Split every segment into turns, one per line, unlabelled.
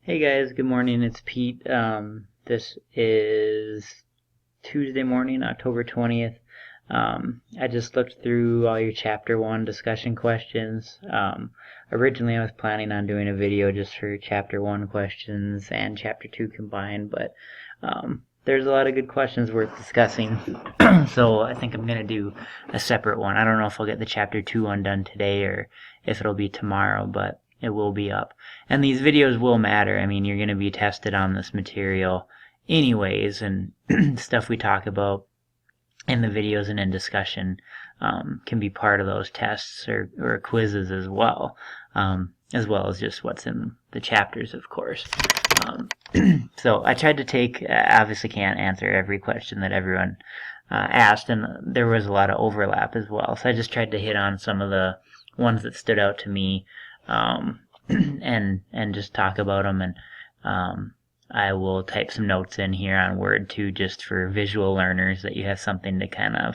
Hey guys, good morning. It's Pete. This is Tuesday morning, October 20th. I just looked through all your chapter 1 discussion questions. Originally I was planning on doing a video just for chapter 1 questions and chapter 2 combined, but there's a lot of good questions worth discussing. So I think I'm going to do a separate one. I don't know if I'll get the chapter 2 one done today or if it'll be tomorrow, but it will be up. And these videos will matter. I mean, you're going to be tested on this material anyways, and stuff we talk about in the videos and in discussion can be part of those tests or quizzes as well as just what's in the chapters, of course. So I tried to take, obviously can't answer every question that everyone asked, and there was a lot of overlap as well. So I just tried to hit on some of the ones that stood out to me, and just talk about them. And I will type some notes in here on Word too, just for visual learners, that you have something to kind of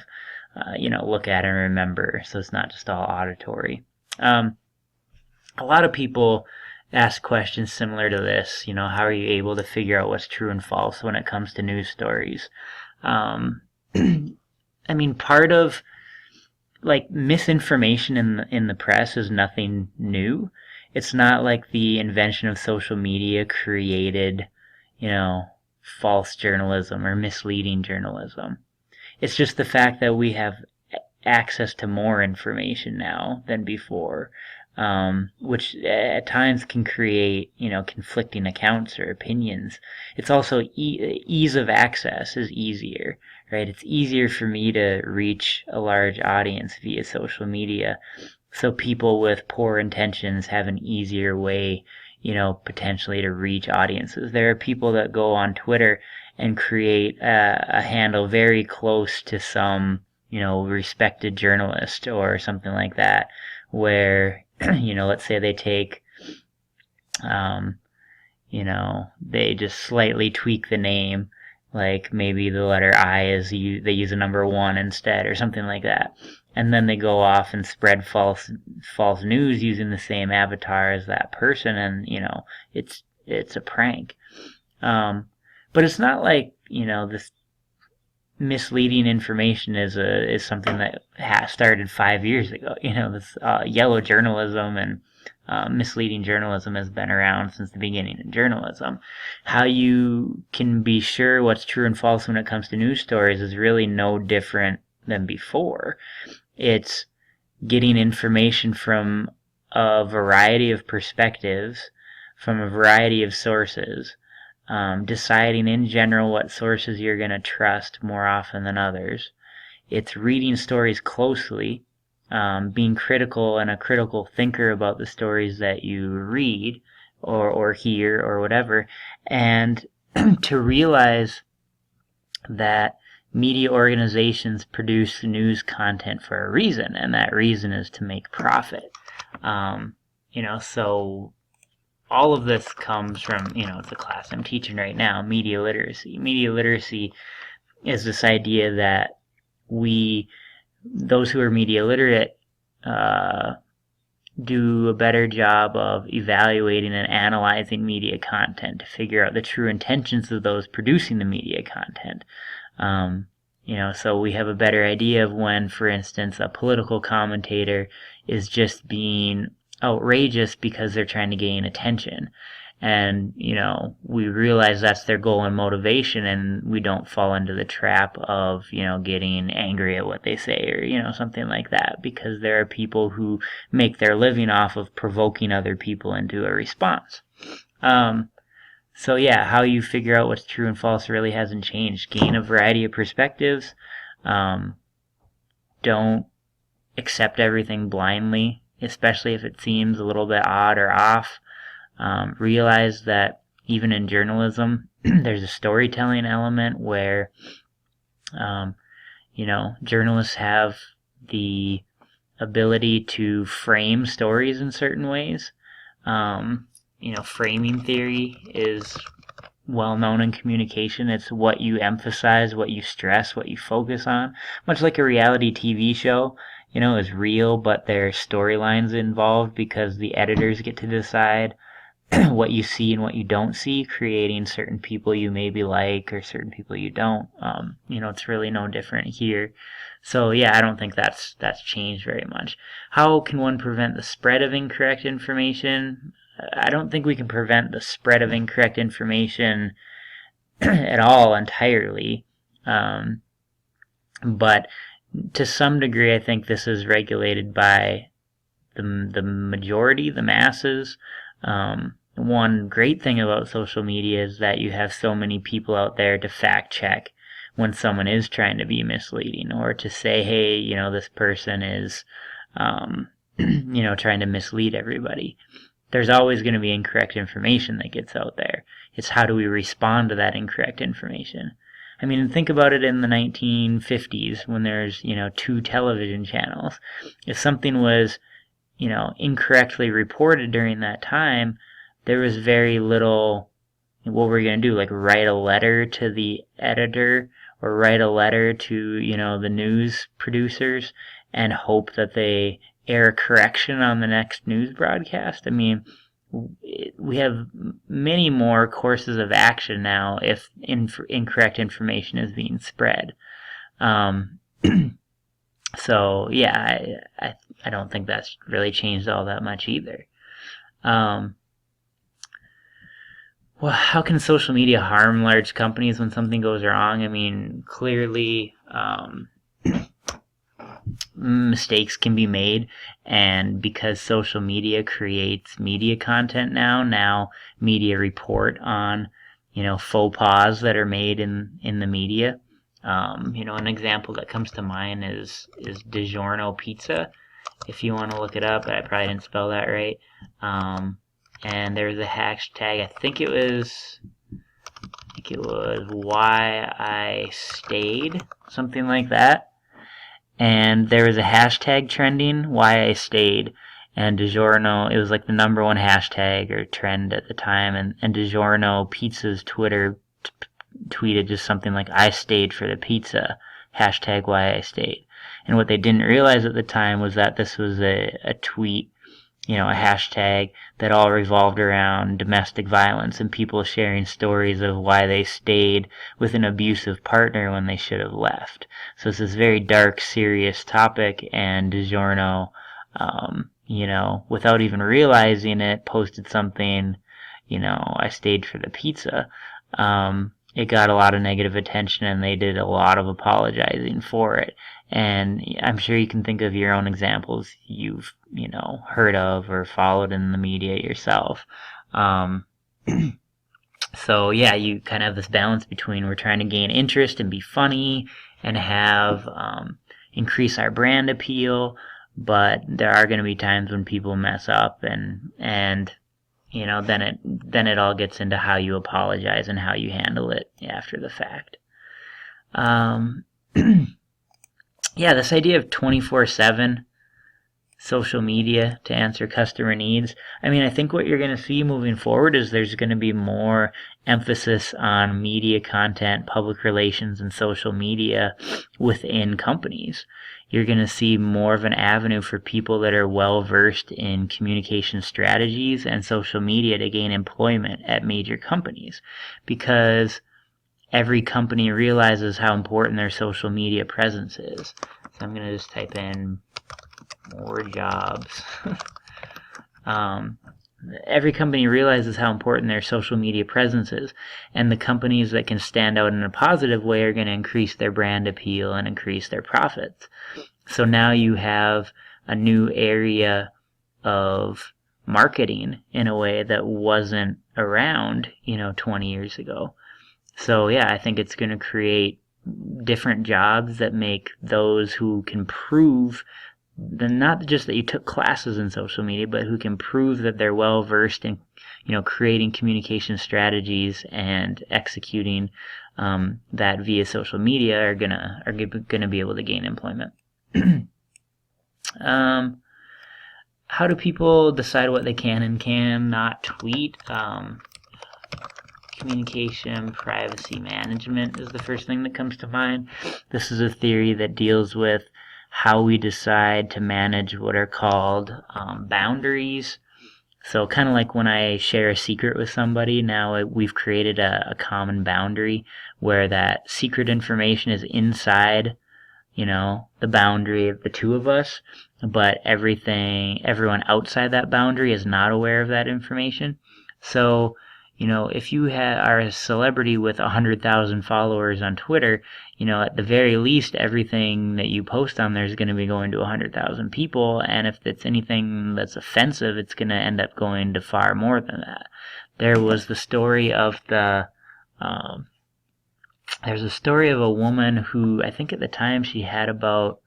look at and remember, so it's not just all auditory. A lot of people ask questions similar to this. How are you able to figure out what's true and false when it comes to news stories? I mean, part of misinformation in the press is nothing new. It's not like the invention of social media created, false journalism or misleading journalism. It's just the fact that we have access to more information now than before, which at times can create, conflicting accounts or opinions. It's also ease of access is easier, right? It's easier for me to reach a large audience via social media. So people with poor intentions have an easier way, potentially to reach audiences. There are people that go on Twitter and create a handle very close to some, respected journalist or something like that, where, let's say they take, they just slightly tweak the name, like maybe the letter I they use a number 1 instead or something like that. And then they go off and spread false news using the same avatar as that person, and it's a prank. But it's not like this misleading information is something that started 5 years ago. This yellow journalism and misleading journalism has been around since the beginning of journalism. How you can be sure what's true and false when it comes to news stories is really no different than before. It's getting information from a variety of perspectives, from a variety of sources, deciding in general what sources you're going to trust more often than others. It's reading stories closely, being critical and a critical thinker about the stories that you read or hear or whatever, and to realize that media organizations produce news content for a reason, and that reason is to make profit. So all of this comes from, it's a class I'm teaching right now, media literacy. Media literacy is this idea that those who are media literate, do a better job of evaluating and analyzing media content to figure out the true intentions of those producing the media content. So we have a better idea of when, for instance, a political commentator is just being outrageous because they're trying to gain attention. And, we realize that's their goal and motivation, and we don't fall into the trap of, getting angry at what they say or, something like that, because there are people who make their living off of provoking other people into a response. So yeah, how you figure out what's true and false really hasn't changed. Gain a variety of perspectives. Don't accept everything blindly, especially if it seems a little bit odd or off. Realize that even in journalism, there's a storytelling element where, journalists have the ability to frame stories in certain ways. Framing theory is well known in communication. It's what you emphasize, what you stress, what you focus on. Much like a reality TV show, is real, but there are storylines involved because the editors get to decide what you see and what you don't see, creating certain people you maybe like or certain people you don't. It's really no different here. So yeah, I don't think that's changed very much. How can one prevent the spread of incorrect information? I don't think we can prevent the spread of incorrect information at all entirely. But to some degree, I think this is regulated by the majority, the masses. One great thing about social media is that you have so many people out there to fact check when someone is trying to be misleading, or to say, hey, this person is, trying to mislead everybody. There's always going to be incorrect information that gets out there. It's how do we respond to that incorrect information? I mean, think about it in the 1950s when there's, 2 television channels. If something was, incorrectly reported during that time, there was very little, what were we going to do? Like write a letter to the editor or write a letter to, the news producers and hope that they air a correction on the next news broadcast? I mean, we have many more courses of action now if incorrect information is being spread. So yeah, I don't think that's really changed all that much either. Well, how can social media harm large companies when something goes wrong? I mean, clearly, mistakes can be made, and because social media creates media content now media report on, faux pas that are made in the media. An example that comes to mind is DiGiorno pizza. If you want to look it up, I probably didn't spell that right. And there's a hashtag, I think it was why I stayed, something like that. And there was a hashtag trending, why I stayed, and DiGiorno, it was like the #1 hashtag or trend at the time, and DiGiorno Pizza's Twitter tweeted just something like, I stayed for the pizza, hashtag why I stayed. And what they didn't realize at the time was that this was a tweet, a hashtag that all revolved around domestic violence and people sharing stories of why they stayed with an abusive partner when they should have left. So it's this very dark, serious topic, and DiGiorno, without even realizing it, posted something, I stayed for the pizza. It got a lot of negative attention, and they did a lot of apologizing for it. And I'm sure you can think of your own examples you've, heard of or followed in the media yourself. So yeah, you kind of have this balance between we're trying to gain interest and be funny and have increase our brand appeal, but there are going to be times when people mess up, and then it all gets into how you apologize and how you handle it after the fact. Yeah, this idea of 24/7 social media to answer customer needs. I mean, I think what you're going to see moving forward is there's going to be more emphasis on media content, public relations, and social media within companies. You're going to see more of an avenue for people that are well versed in communication strategies and social media to gain employment at major companies, because every company realizes how important their social media presence is. So I'm going to just type in more jobs. Every company realizes how important their social media presence is, and the companies that can stand out in a positive way are going to increase their brand appeal and increase their profits. So now you have a new area of marketing in a way that wasn't around, 20 years ago. So yeah, I think it's going to create different jobs that make those who can prove not just that you took classes in social media, but who can prove that they're well versed in, creating communication strategies and executing that via social media are gonna be able to gain employment. How do people decide what they can and cannot tweet? Communication privacy management is the first thing that comes to mind. This is a theory that deals with how we decide to manage what are called boundaries So kind of like when I share a secret with somebody, now we've created a common boundary where that secret information is inside, the boundary of the two of us, but everyone outside that boundary is not aware of that information. So, if you are a celebrity with 100,000 followers on Twitter, at the very least, everything that you post on there is going to be going to 100,000 people, and if it's anything that's offensive, it's going to end up going to far more than that. There was the story of um, there's a story of a woman who, I think at the time she had about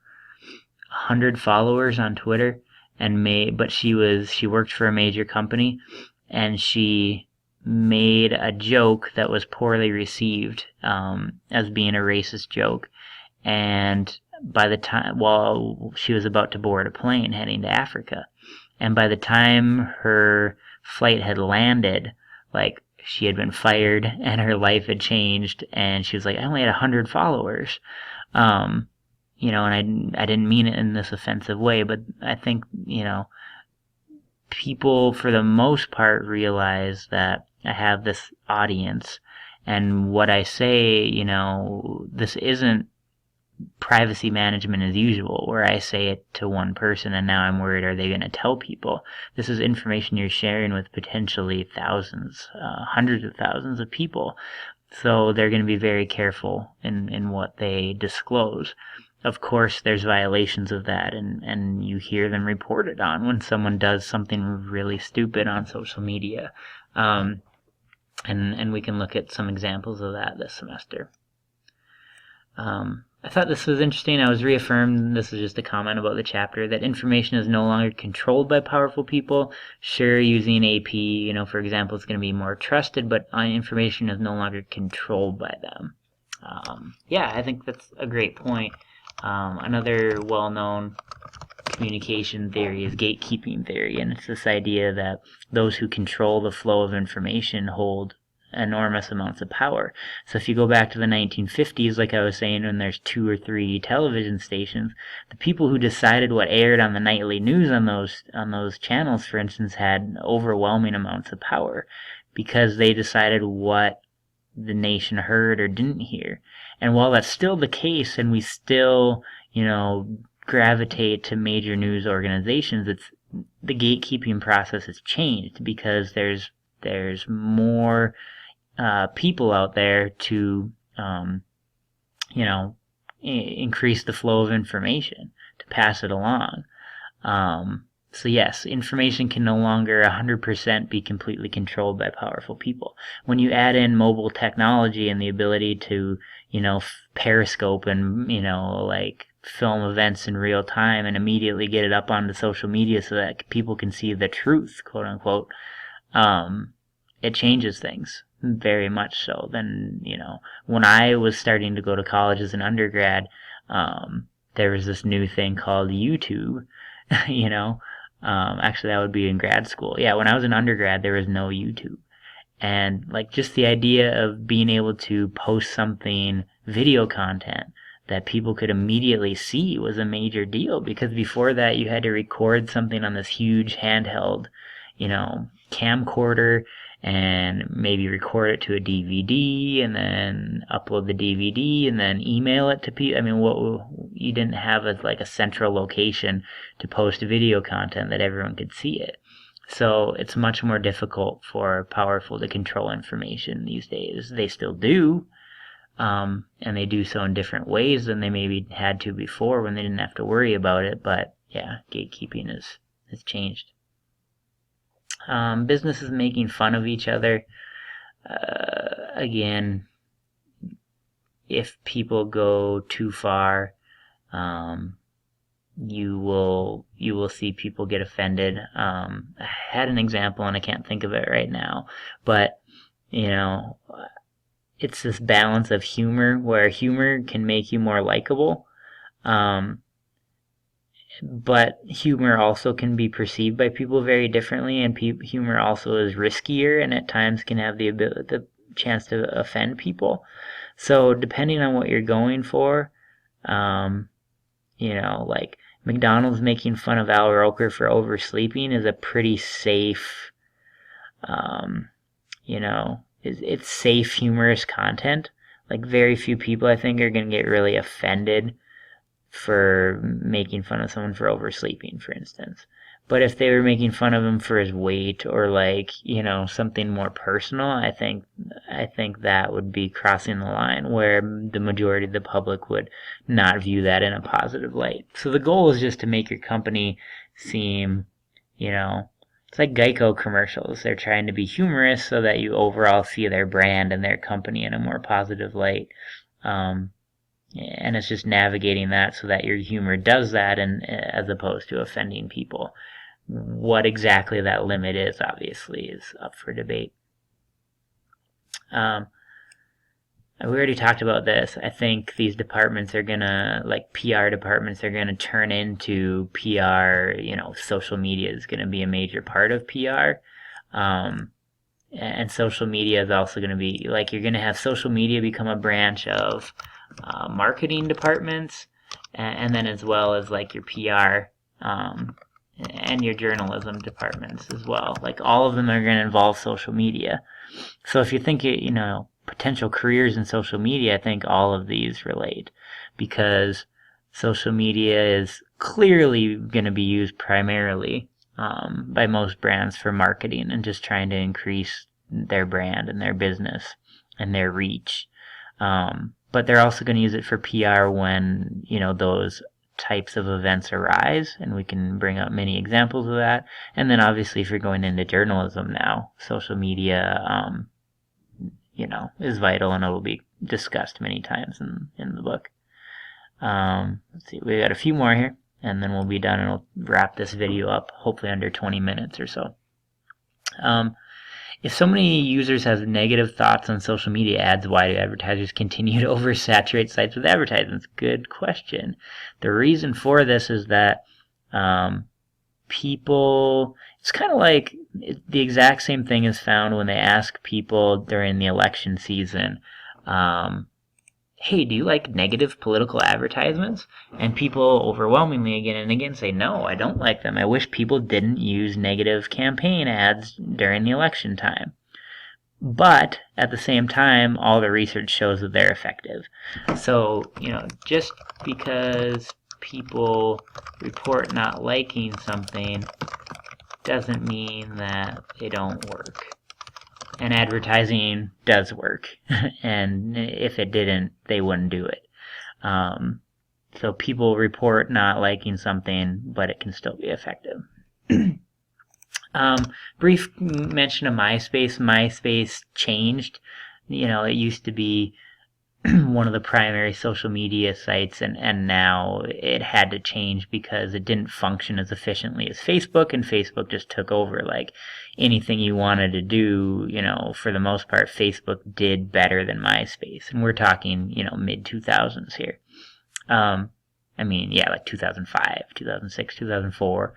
100 followers on Twitter, but she worked for a major company, and she made a joke that was poorly received, as being a racist joke. And by the time, while she was about to board a plane heading to Africa, and by the time her flight had landed, like, she had been fired and her life had changed, and she was like, I only had 100 followers. And I didn't mean it in this offensive way, but I think, people for the most part realize that I have this audience, and what I say, this isn't privacy management as usual, where I say it to one person and now I'm worried, are they going to tell people? This is information you're sharing with potentially thousands, hundreds of thousands of people. So they're going to be very careful in what they disclose. Of course, there's violations of that, and you hear them reported on when someone does something really stupid on social media. And we can look at some examples of that this semester. I thought this was interesting. I was reaffirmed, this is just a comment about the chapter, that information is no longer controlled by powerful people. Sure, using AP, for example, it's going to be more trusted, but information is no longer controlled by them. Yeah, I think that's a great point. Another well-known communication theory is gatekeeping theory, and it's this idea that those who control the flow of information hold enormous amounts of power. So if you go back to the 1950s, like I was saying, when there's 2 or 3 television stations, the people who decided what aired on the nightly news on those channels, for instance, had overwhelming amounts of power because they decided what the nation heard or didn't hear. And while that's still the case, and we still, gravitate to major news organizations, the gatekeeping process has changed because there's more people out there to, increase the flow of information, to pass it along. So yes, information can no longer 100% be completely controlled by powerful people. When you add in mobile technology and the ability to, periscope and, film events in real time and immediately get it up onto social media so that people can see the truth, quote unquote, it changes things very much so. Then, when I was starting to go to college as an undergrad, there was this new thing called YouTube, actually that would be in grad school. Yeah, when I was an undergrad, there was no YouTube. And just the idea of being able to post something, video content, that people could immediately see was a major deal, because before that you had to record something on this huge handheld, camcorder, and maybe record it to a DVD and then upload the DVD and then email it to people. I mean, you didn't have a central location to post video content that everyone could see it. So it's much more difficult for powerful to control information these days. They still do, and they do so in different ways than they maybe had to before when they didn't have to worry about it. But yeah, gatekeeping has changed. Businesses making fun of each other. Again, if people go too far, you will see people get offended. I had an example and I can't think of it right now, but it's this balance of humor where humor can make you more likable, but humor also can be perceived by people very differently, and humor also is riskier and at times can have the chance to offend people. So depending on what you're going for, McDonald's making fun of Al Roker for oversleeping is a pretty safe, um, it's safe, humorous content. Like, very few people, I think, are going to get really offended for making fun of someone for oversleeping, for instance. But if they were making fun of him for his weight, or like, something more personal, I think that would be crossing the line where the majority of the public would not view that in a positive light. So the goal is just to make your company seem, it's like Geico commercials. They're trying to be humorous so that you overall see their brand and their company in a more positive light. And it's just navigating that so that your humor does that, and as opposed to offending people. What exactly that limit is, obviously, is up for debate. We already talked about this. I think these departments are gonna, like PR departments, are gonna turn into PR. Social media is gonna be a major part of PR. And social media is also going to be, like, you're going to have social media become a branch of marketing departments, and then as well as like your PR and your journalism departments as well. Like, all of them are going to involve social media. So if you think, potential careers in social media, I think all of these relate, because social media is clearly going to be used primarily by most brands for marketing and just trying to increase their brand and their business and their reach. But they're also going to use it for PR when, those types of events arise, and we can bring up many examples of that. And then obviously, if you're going into journalism now, social media, is vital, and it'll be discussed many times in the book. Let's see, we got a few more here, and then we'll be done, and we'll wrap this video up, hopefully under 20 minutes or so. If so many users have negative thoughts on social media ads, why do advertisers continue to oversaturate sites with advertisements? Good question. The reason for this is that people, it's kind of like the exact same thing is found when they ask people during the election season, hey, do you like negative political advertisements? And people overwhelmingly again and again say, no, I don't like them. I wish people didn't use negative campaign ads during the election time. But at the same time, all the research shows that they're effective. So, just because people report not liking something doesn't mean that they don't work. And advertising does work, and if it didn't, they wouldn't do it. So people report not liking something, but it can still be effective. Brief mention of MySpace. MySpace changed. It used to be one of the primary social media sites, and now it had to change because it didn't function as efficiently as Facebook, and Facebook just took over. Like, anything you wanted to do, for the most part, Facebook did better than MySpace. And we're talking, mid-2000s here. Like 2005, 2006, 2004.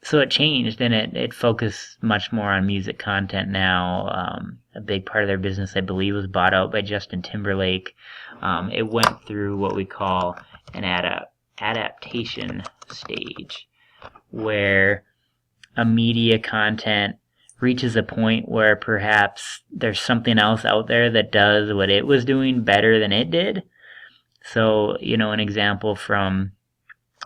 So it changed, and it focused much more on music content now. A big part of their business, I believe, was bought out by Justin Timberlake. It went through what we call an adaptation stage, where a media content reaches a point where perhaps there's something else out there that does what it was doing better than it did. So, an example from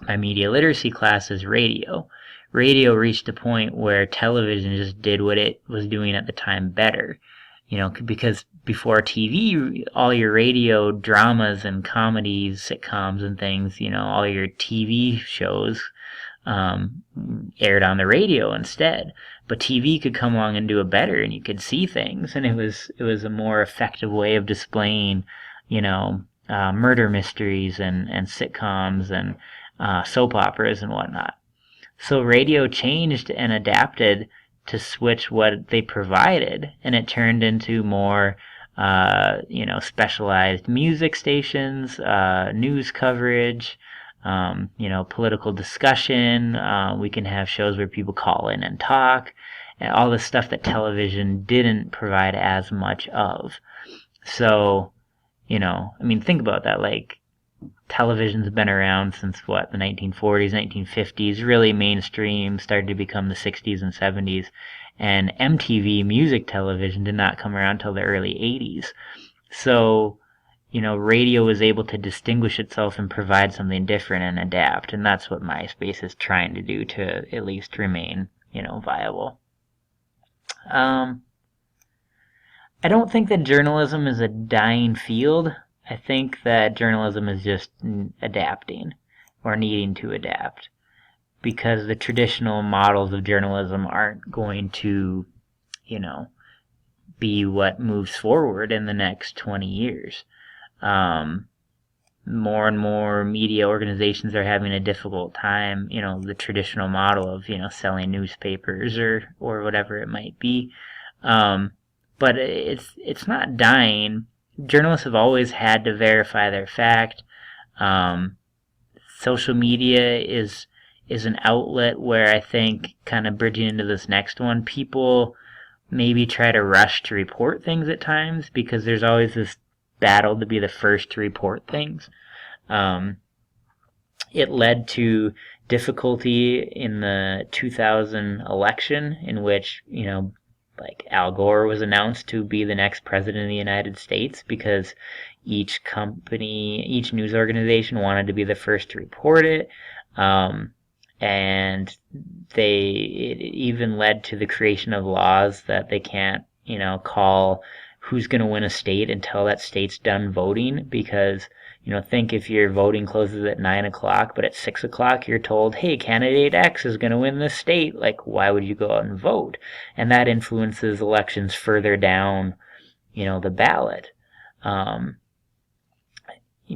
my media literacy class is radio. Radio reached a point where television just did what it was doing at the time better. Because before TV, all your radio dramas and comedies, sitcoms and things, all your TV shows aired on the radio instead. But TV could come along and do it better, and you could see things, and it was a more effective way of displaying, murder mysteries and sitcoms and soap operas and whatnot. So radio changed and adapted to switch what they provided, and it turned into more, specialized music stations, news coverage, political discussion. We can have shows where people call in and talk, and all the stuff that television didn't provide as much of. So, think about that. Like, television's been around since what, the 1940s, 1950s, really mainstream, started to become the 60s and 70s. And MTV music television did not come around until the early 80s. So, radio was able to distinguish itself and provide something different and adapt. And that's what MySpace is trying to do to at least remain, viable. I don't think that journalism is a dying field. I think that journalism is just adapting or needing to adapt, because the traditional models of journalism aren't going to, be what moves forward in the next 20 years. More and more media organizations are having a difficult time, the traditional model of, selling newspapers or whatever it might be. But it's not dying. Journalists have always had to verify their fact. Social media is an outlet where I think, kind of bridging into this next one, people maybe try to rush to report things at times because there's always this battle to be the first to report things. It led to difficulty in the 2000 election, in which, like Al Gore was announced to be the next president of the United States because each news organization wanted to be the first to report it. And it even led to the creation of laws that they can't, call who's going to win a state until that state's done voting, because, think if your voting closes at 9 o'clock, but at 6 o'clock you're told, hey, candidate X is going to win this state, like, why would you go out and vote? And that influences elections further down, the ballot,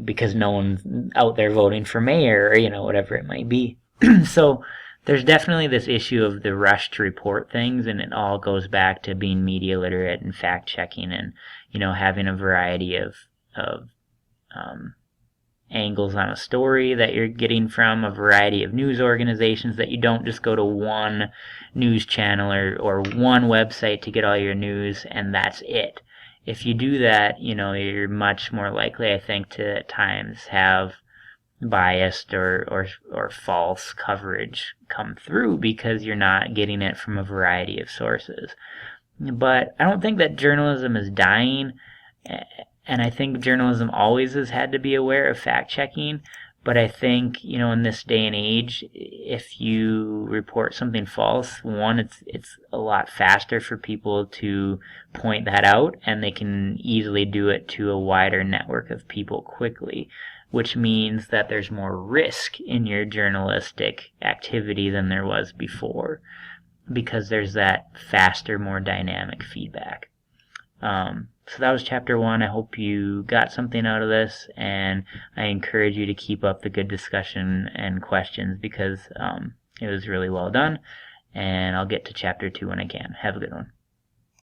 because no one's out there voting for mayor or, whatever it might be. So there's definitely this issue of the rush to report things, and it all goes back to being media literate and fact checking and, having a variety of angles on a story that you're getting from a variety of news organizations, that you don't just go to one news channel or one website to get all your news and that's it. If you do that, you're much more likely, I think, to at times have biased or false coverage come through because you're not getting it from a variety of sources. But I don't think that journalism is dying, and I think journalism always has had to be aware of fact-checking, but I think, in this day and age, if you report something false, one, it's a lot faster for people to point that out, and they can easily do it to a wider network of people quickly, which means that there's more risk in your journalistic activity than there was before, because there's that faster, more dynamic feedback. So that was chapter 1. I hope you got something out of this, and I encourage you to keep up the good discussion and questions, because it was really well done, and I'll get to chapter 2 when I can. Have a good one.